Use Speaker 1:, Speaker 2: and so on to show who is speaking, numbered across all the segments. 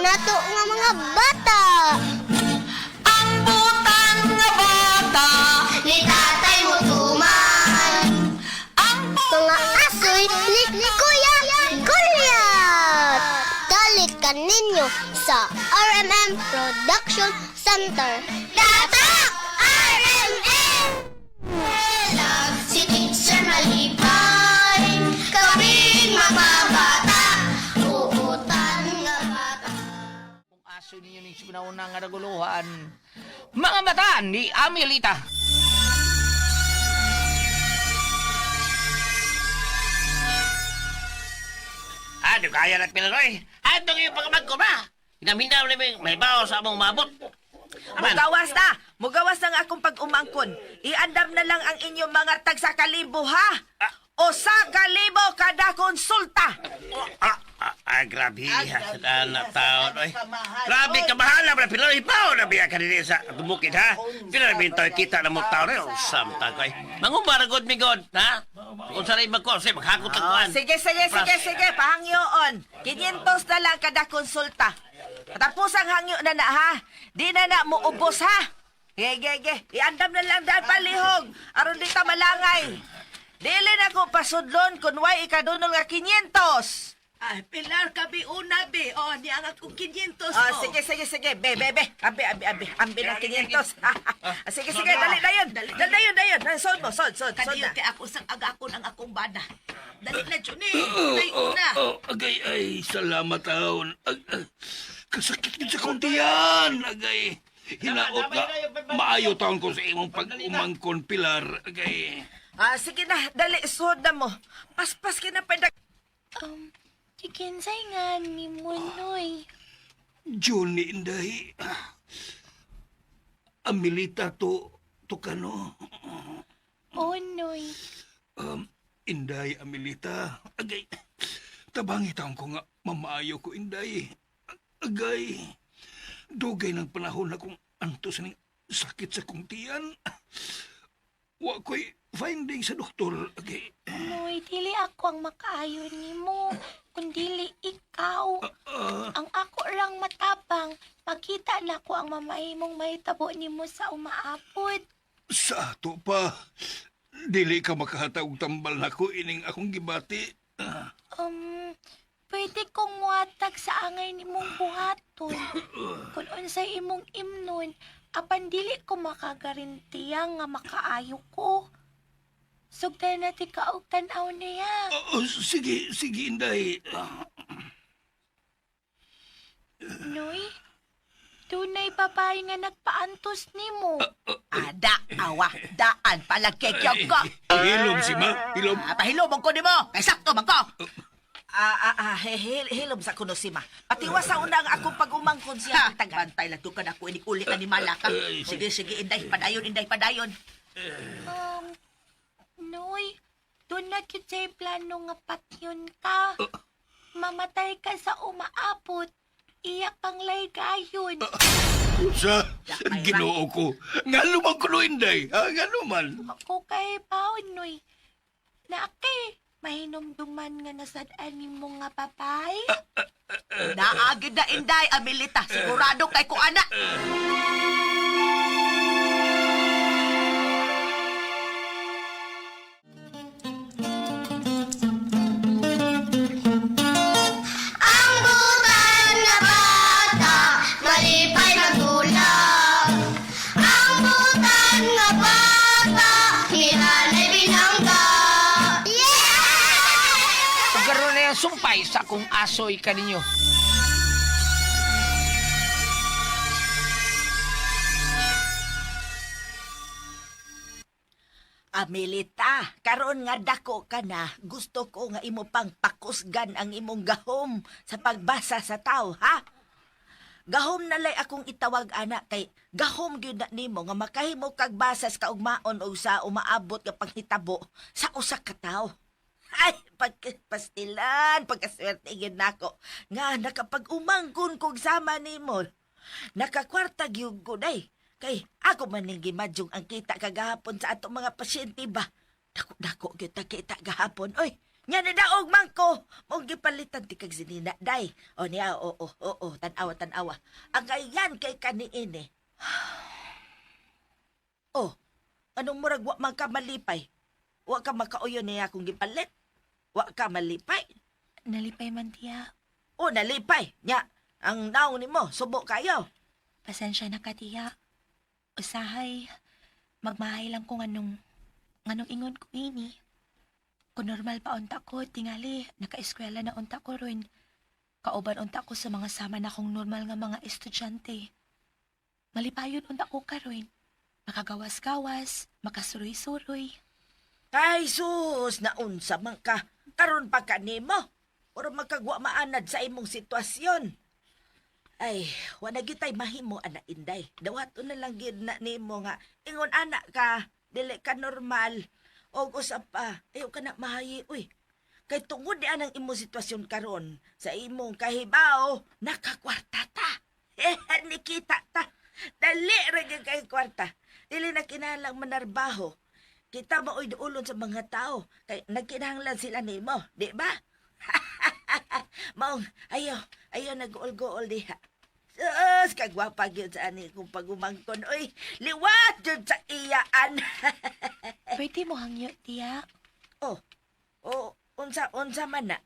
Speaker 1: nato nga mga bata.
Speaker 2: Ang butan nga bata,
Speaker 1: Ni tatay mo tuman.
Speaker 2: ang
Speaker 1: Mga asoy ni Kuya Goliath. Dalikan ninyo sa RMM Production Center. Tatak! RMM! Si Teacher Malipay, kaming mga bata, uutan nga bata.
Speaker 3: Kung aso ninyo ning sinauna nga naguluhan. Mga mata ni Amelita.
Speaker 4: Ano kaya na't Pilaroy? Ano yung pagkamag ko ba? Inaminaw na may bawa sa among mabot. Aman,
Speaker 2: mugawas na! Mugawas na nga akong pag-umangkon. Iandam na lang ang inyong mga tagsa-kalibo, ha? O sa kalibo kada konsulta!
Speaker 4: grabe. Na taon, oy. Grabe ka mahala, bro. Pilaroy, bawa na biya ka din sa bumukid, ha? Pilaroy, bintoy kita na mo taon, eh. Samta ko, eh. Mangumaragod mi god, ha? Kung sa rin magkorse, maghakot ang kuhan.
Speaker 2: Sige, pahangyoon. 500 na lang kada konsulta. Tapos ang hangyo na ha? Di na mo ubos, ha? Ge. Iandam na lang dahil palihog. Aron di ta malangay. Dili na ko pasudlon kung way ikadunol nga 500.
Speaker 5: Ay, Pilar, kabi una, be. O, di ang akong 500.
Speaker 2: Sige. Be. Ambi na 500. Sige, dali dayon. Sod mo.
Speaker 5: Kadiyo kay ako sang agakon ang akong bada. Dali na, Johnny. Ay, una.
Speaker 6: Agay, ay, salamat taon. Kasakit yun sa kuntiyan. Agay, hinaot na. Maayo taon ko sa imong pag-umangkon, Pilar. Agay.
Speaker 2: Sige na, dali, sod na mo. Paspas ka na pedak.
Speaker 1: Chikinsay nga ni Munoy.
Speaker 6: Johnny, Inday. Amelita to kano.
Speaker 1: Onoy.
Speaker 6: Inday, Amelita. Agay, tabangi taon ko nga mamaayo ko, Inday. Agay, dugay ng panahon na kung antos ng sakit sa kuntiyan. Wa ko'y finding sa doktor. Agay.
Speaker 1: Noy, dili ako ang makaayo ni mo, kundili ikaw. Ang ako lang matapang, makita na ko ang mamahimong mahitabo ni mo sa umaapod.
Speaker 6: Sa ato pa, dili ka makahatag tambal na ko ining akong gibati.
Speaker 1: Pwede kong muhatag sa angay ni mong buhaton. Kung unsay imong imnon, apan dili ko makagarintiya nga makaayo ko. Sugdan na ti kaog tanaw niya.
Speaker 6: Sige, Inday.
Speaker 1: Noy, tunay babae nga nagpaantos ni mo.
Speaker 2: Daan, palagkekyog ko.
Speaker 6: Hilom si Ma, hilom.
Speaker 2: Pahilomong ko ni mo, kay sakto man ko. Hilom sa kuno si Ma. Patiwas sa una ang akong pag-umangkon siya. Tagbantay lang ka na ako, uli ni Malaka. Sige, Inday, padayon.
Speaker 1: Noy, doon na cute sa'y plano nga patyon ka. Mamatay ka sa umaapot. Iyak pang laygayon.
Speaker 6: Sa ginoo ko. Nga lumang kuno, Inday. Nga luman.
Speaker 1: Ako kay Paon, Noy. Naake, mahinomduman nga nasadaan ni mo nga papay.
Speaker 2: Naagid na Inday, Amelita. Sigurado kay ko anak.
Speaker 1: Ang butan nga bata, malipay na tulang. Ang butan nga bata, hinanay binangga. Yeah!
Speaker 3: Pagkaroon na yung sumpay sa kung asoy ka ninyo.
Speaker 2: Amelita, karon nga dako ka na, gusto ko nga imo pang pakusgan ang imong gahom sa pagbasa sa tao, ha? Gahom na lay akong itawag ana kay gahom gyud na nimo nga makahimo kag basa sa kaugmaon o sa umaabot nga panghitabo sa usa ka tawo. Ay, pagpastilan, pagkaswerte gyud nako nga nakapag-umanggon kog sama nimo. Nakakwarta gyud ko day. Kay ako man ning gimadyong ang kita kagahapon sa ato mga pasyente ba. Dako gyud ta kita gahapon. Oy, Nya na daog man ko. Mong gipalitan ti kag sinina, day. O niya, oo, tanawa. Ang ayan kay kaniin eh. Oh, anong murag wa man ka malipay? Wa ka makauyo niya akong gipalit? Wa ka malipay?
Speaker 1: Nalipay man, tiya.
Speaker 2: O, nalipay. Nya, ang naong ni mo, subo kayo.
Speaker 1: Pasensya na ka, tiya. Usahay, magmahay lang kung anong ingon ko ini. Kung normal pa unta ko, tingali, naka-eskwela na unta ko ron. Kauban unta ko sa mga sama na kong normal nga mga estudyante. Malipayon unta ko karon. Makagawas-gawas, makasuroy-suroy.
Speaker 2: Ay, sus, naunsa man ka. Karon pa ka nimo. Puro magkagwa maanad sa imong sitwasyon. Ay, wala gitay mahimo, ana Inday. Dawato na lang gid na nimo nga. Ingon ana ka, dili ka normal. O usap pa, ayaw ka na mahayi, uy. Kay tungod di anang imong sitwasyon karon sa imong kahibaw, nakakwarta ta. Nikita ta. Dali ra gyud kay kwarta. Dili na kinahanglang manarbaho. Kita maoy duulon sa mga tao. Kay nagkinahanglan sila nimo, di ba? Maong, ayaw nag-uol-gool diha. Sus, kagwapa gyud sa ani kong pagumangkon. Uy, liwat jud sa iyaan.
Speaker 1: Pwede mo hangyo, tiya.
Speaker 2: Unsa man na?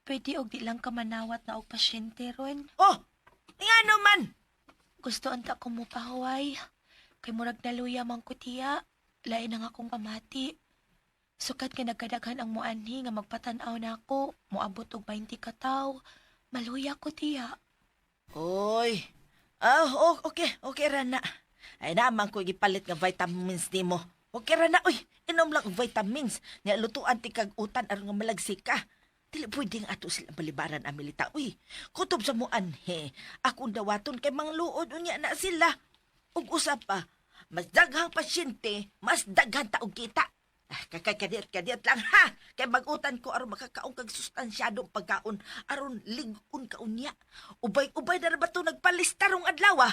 Speaker 1: Pwede og di lang ka manawat na og pasyente ron.
Speaker 2: Nga naman.
Speaker 1: Gusto unta ko mo pahuway. Kay murag naluya man ko, tiya. Lain ang akong pamati. Sukat kay nagkadaghan ang muanhi nga magpatan-aw na ako. Moabot og 20 ka tawo. Maluya ko, tiya.
Speaker 2: Oy. Okay ra na. Ay naman ko gipalit nga vitamins nimo. Okay ra na, uy. Inom lang og vitamins. Nya lutuan ti kag utan aron nga malagsik ka. Dili pwede nga ato sila balibaran, Amelita. Uy, kutob sa muan, he. Akong dawaton kay mangluod unya na sila. Ug usap pa, mas daghang pasyente, mas daghan taog kita. Kadiat lang ha. Kay bagutan ko aron makakaon kag sustansyadong pagkaon aron ligon ka unya. Ubay-ubay na ra ba to nagpalista rong adlaw ah?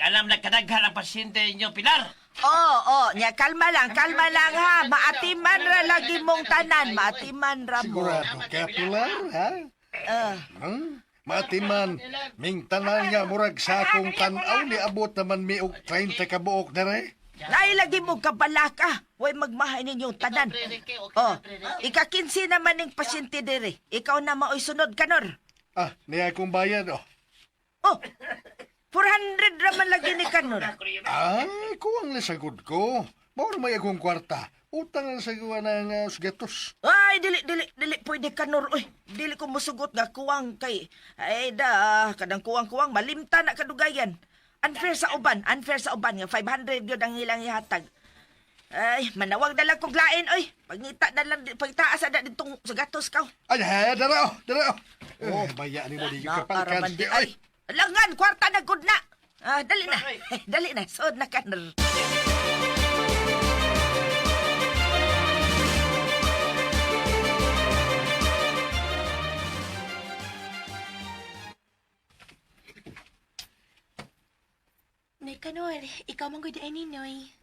Speaker 4: Alam na kadaghan ang pasyente ninyo, Pilar.
Speaker 2: Nya kalma lang ha. Maatiman ra lagi mong tanan, maatiman ra mo.
Speaker 7: Sigurado ka, Pilar, ha? Matiman, ming tanan nga murag sa akong tanaw ni abot naman mi og 30 ka buok na re.
Speaker 2: Nailagi mo kabalaka. Way magmahay ninyong tanan. Ika-15 naman ng pasyente dire. Ikaw na maoy sunod kanor.
Speaker 7: Niya akong bayad,
Speaker 2: 400 raman lagi ni kanor.
Speaker 7: Kuwang nasagod ko. Mawala may akong kwarta. Utang ang sagawa ng sugatos.
Speaker 2: Ay, dili, pwede kanor. Uy, dili ko musugot nga kuwang kay. Ay, kadang kuwang, malimta na kadugayan. Unfair sa uban nga 500 yun ang ilang ihatag. Ay, manawag na lang kong lain, oy. Pagtaas na ditong sugatos ka.
Speaker 7: Ay, dara. Baya ni mo di kapalkan.
Speaker 2: Ay, langan, kwarta na good na. Dali na, sood na kanor.
Speaker 1: Nay kanor, ikaw man gud ay ninoy.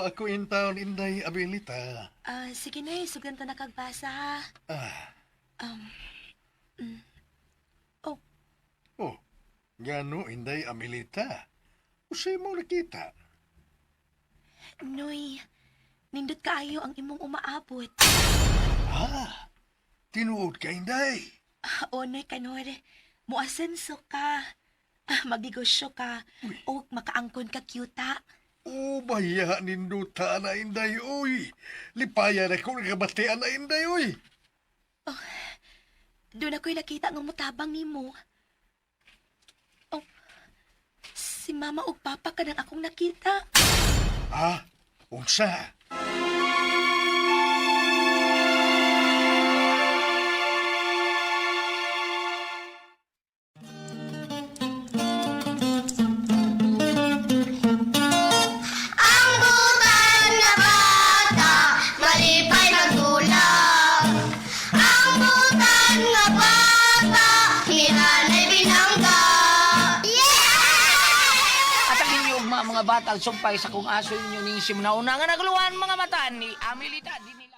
Speaker 7: Ako in town, Inday Amelita.
Speaker 1: Sige noy, sugdan ta nakagbasa ha.
Speaker 7: Gano, Inday Amelita. Usay mo nakita.
Speaker 1: Noy, nindot kaayo ang imong umaabot.
Speaker 7: Tinuod ka, Inday.
Speaker 1: Noy kanor, muasenso ka. Magnegosyo ka. O makaangkon ka kyuta.
Speaker 7: Baya ninduta na, Inday, uy. Lipaya na ko nagabatian na, Inday, uy.
Speaker 1: Doon ako'y nakita ng mutabang ni mo. Si mama o papa ka nang akong nakita.
Speaker 7: Unsa?
Speaker 3: mga batang sumpay sa kung aso ninyo ning simnauna nga naguluhan mga mata ni Amelita.